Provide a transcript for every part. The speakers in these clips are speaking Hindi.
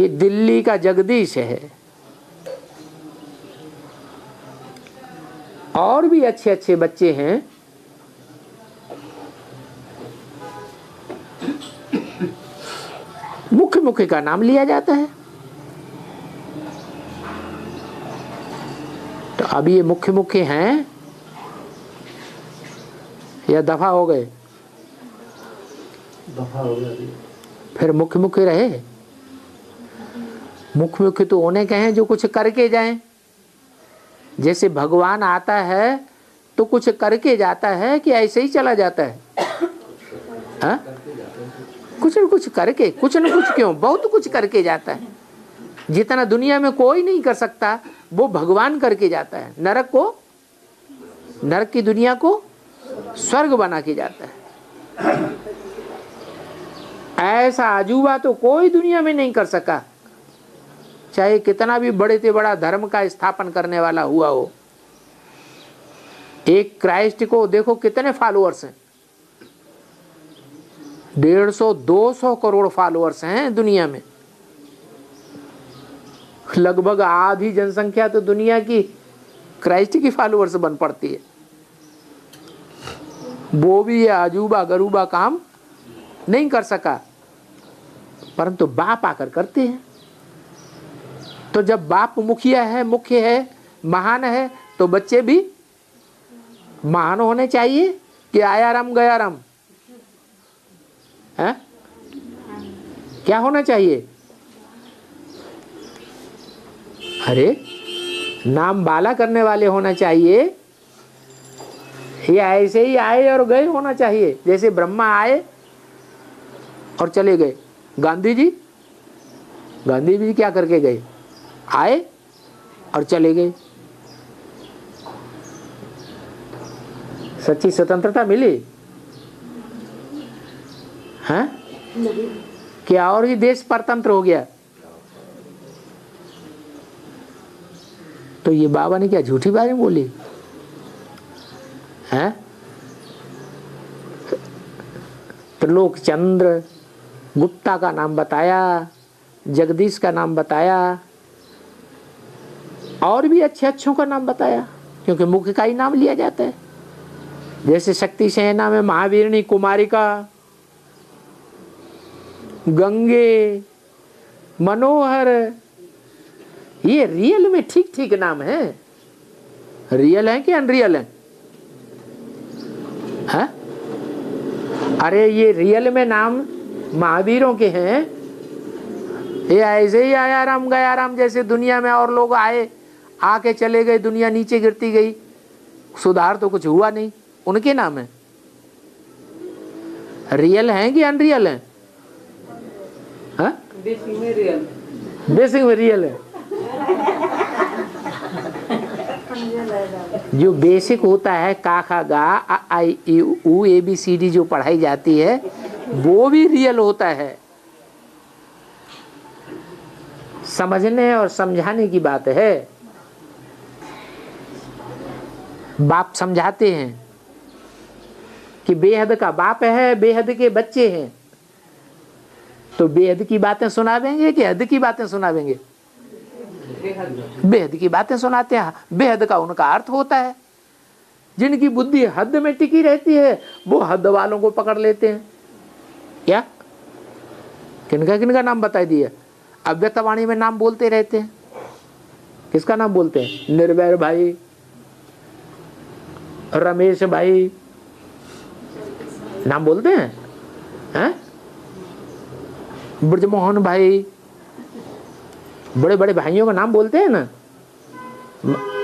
ये दिल्ली का जगदीश है। और भी अच्छे अच्छे बच्चे हैं। मुख्य मुख्य का नाम लिया जाता है। तो अब ये मुख्य मुख्य हैं या दफा हो गए? दफा हो गया। फिर मुख्य मुख्य रहे। मुख्य मुख्य तो होने के हैं जो कुछ करके जाएं। जैसे भगवान आता है तो कुछ करके जाता है कि ऐसे ही चला जाता है? हा? कुछ न कुछ करके, कुछ न कुछ क्यों, बहुत कुछ करके जाता है। जितना दुनिया में कोई नहीं कर सकता वो भगवान करके जाता है। नरक को, नरक की दुनिया को स्वर्ग बना के जाता है। ऐसा अजूबा तो कोई दुनिया में नहीं कर सका, चाहे कितना भी बड़े से बड़ा धर्म का स्थापन करने वाला हुआ हो। एक क्राइस्ट को देखो कितने फॉलोअर्स हैं, 150-200 करोड़ फॉलोअर्स हैं दुनिया में। लगभग आधी जनसंख्या तो दुनिया की क्राइस्ट की फॉलोअर्स बन पड़ती है। वो भी ये अजूबा गरूबा काम नहीं कर सका, परंतु बाप आकर करते हैं। तो जब बाप मुखिया है, मुख्य है, महान है, तो बच्चे भी महान होने चाहिए कि आया राम गया राम है? क्या होना चाहिए? अरे नाम बाला करने वाले होना चाहिए या ऐसे ही आए और गए होना चाहिए? जैसे ब्रह्मा आए और चले गए। गांधी जी क्या करके गए? आए और चले गए। सच्ची स्वतंत्रता मिली है क्या? और ही देश परतंत्र हो गया? तो ये बाबा ने क्या झूठी बातें बोली है? त्रिलोक चंद्र गुप्ता का नाम बताया, जगदीश का नाम बताया, और भी अच्छे अच्छों का नाम बताया, क्योंकि मुख्य का ही नाम लिया जाता है। जैसे शक्ति सेना में महावीरनी, कुमारिका, गंगे, मनोहर, ये रियल में ठीक ठीक नाम है। रियल है कि अनरियल है? हा? अरे ये रियल में नाम महावीरों के हैं। ये ऐसे ही आया राम गया राम, जैसे दुनिया में और लोग आए, आके चले गए, दुनिया नीचे गिरती गई, सुधार तो कुछ हुआ नहीं। उनके नाम है। रियल है कि अनरियल है? बेसिक में रियल, बेसिक में रियल है। जो बेसिक होता है का खा गा आ आई ई ऊ ए बी सी डी जो पढ़ाई जाती है वो भी रियल होता है। समझने और समझाने की बात है। बाप समझाते हैं कि बेहद का बाप है, बेहद के बच्चे हैं, तो बेहद की बातें सुनावेंगे कि हद की बातें सुनावेंगे? बेहद की बातें सुनाते हैं। बेहद का उनका अर्थ होता है। जिनकी बुद्धि हद में टिकी रहती है वो हद वालों को पकड़ लेते हैं। क्या किनका किनका नाम बता दिया? अव्यक्तवाणी में नाम बोलते रहते हैं। किसका नाम बोलते हैं? निर्भय भाई, रमेश भाई, नाम बोलते हैं, हैं? ब्रजमोहन भाई, बड़े बड़े भाइयों का नाम बोलते हैं ना।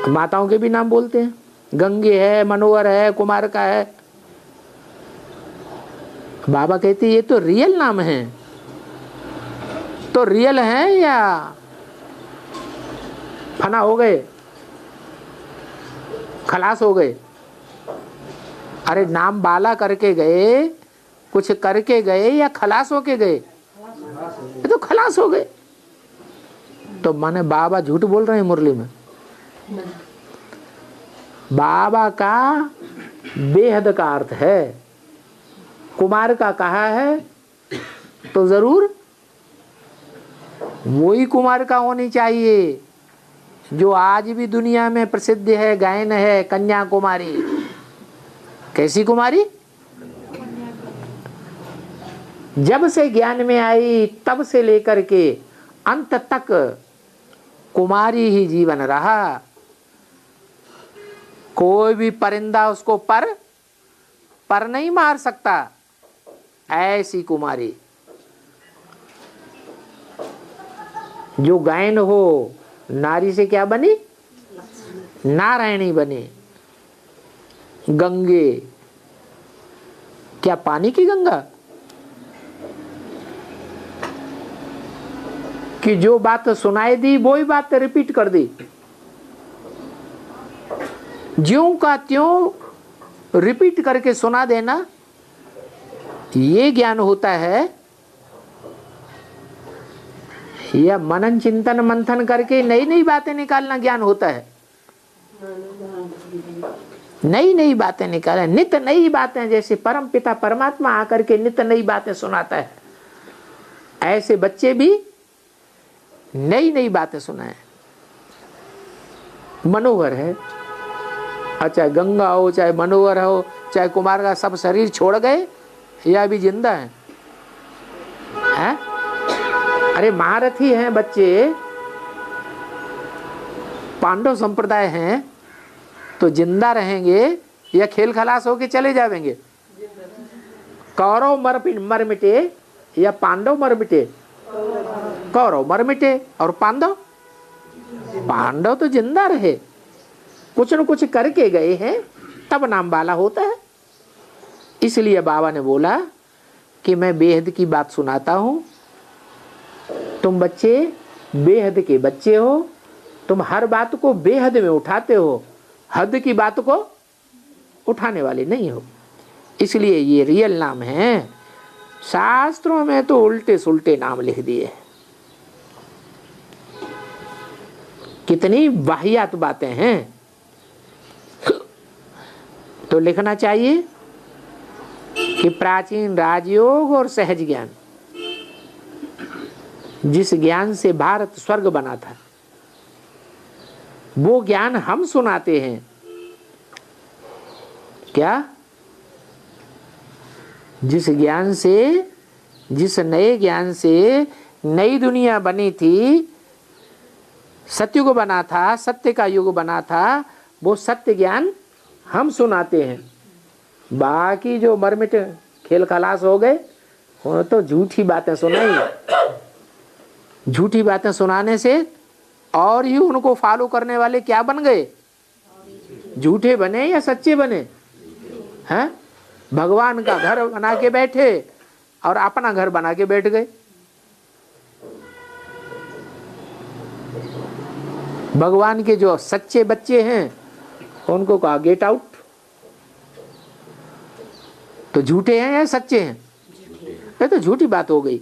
माताओं के भी नाम बोलते हैं। गंगे है, मनोहर है, कुमार का है। बाबा कहते ये तो रियल नाम है। तो रियल है या फना हो गए, खलास हो गए? अरे नाम बाला करके गए, कुछ करके गए या खलास होके गए? ये तो खलास हो गए। तो माने बाबा झूठ बोल रहे हैं मुरली में? बाबा का बेहद का अर्थ है। कुमार का कहा है तो जरूर वही कुमार का होनी चाहिए जो आज भी दुनिया में प्रसिद्ध है, गायन है, कन्याकुमारी। कैसी कुमारी? जब से ज्ञान में आई तब से लेकर के अंत तक कुमारी ही जीवन रहा। कोई भी परिंदा उसको पर नहीं मार सकता, ऐसी कुमारी। जो गायन हो, नारी से क्या बनी? नारायणी बने। गंगे, क्या पानी की गंगा? कि जो बात सुनाई दी वही बात रिपीट कर दी, ज्यों का त्यों रिपीट करके सुना देना, ये ज्ञान होता है। या मनन चिंतन मंथन करके नई नई बातें निकालना ज्ञान होता है। नई नई बातें निकालें, नित्य नई बातें, जैसे परम पिता परमात्मा आकर के नित्य नई बातें सुनाता है, ऐसे बच्चे भी नई नई बातें सुनाएं। मनोहर है, चाहे गंगा हो, चाहे मनोहर हो, चाहे कुमार का सब शरीर छोड़ गए या अभी जिंदा है? अरे महारथी हैं बच्चे, पांडव संप्रदाय हैं, तो जिंदा रहेंगे या खेल खलास होके चले जाएंगे? कौरव मर मिटे या पांडव मर मिटे? कौरव मर मिटे और पांडव तो जिंदा रहे, कुछ न कुछ करके गए हैं, तब नाम वाला होता है। इसलिए बाबा ने बोला कि मैं बेहद की बात सुनाता हूं, तुम बच्चे बेहद के बच्चे हो, तुम हर बात को बेहद में उठाते हो, हद की बात को उठाने वाले नहीं हो। इसलिए ये रियल नाम है। शास्त्रों में तो उल्टे सुल्टे नाम लिख दिए, कितनी वाहियात बातें हैं। तो लिखना चाहिए कि प्राचीन राजयोग और सहज ज्ञान, जिस ज्ञान से भारत स्वर्ग बना था, वो ज्ञान हम सुनाते हैं। क्या? जिस ज्ञान से, जिस नए ज्ञान से नई दुनिया बनी थी, सतयुग बना था, सत्य का युग बना था, वो सत्य ज्ञान हम सुनाते हैं। बाकी जो मरमिट खेल खलास हो गए, वो तो झूठी बातें सुनाई। झूठी बातें सुनाने से और ही उनको फॉलो करने वाले क्या बन गए? झूठे बने या सच्चे बने? हैं? भगवान का घर बना के बैठे और अपना घर बना के बैठ गए। भगवान के जो सच्चे बच्चे हैं उनको कहा गेट आउट। तो झूठे हैं या सच्चे हैं? ये तो झूठी बात हो गई।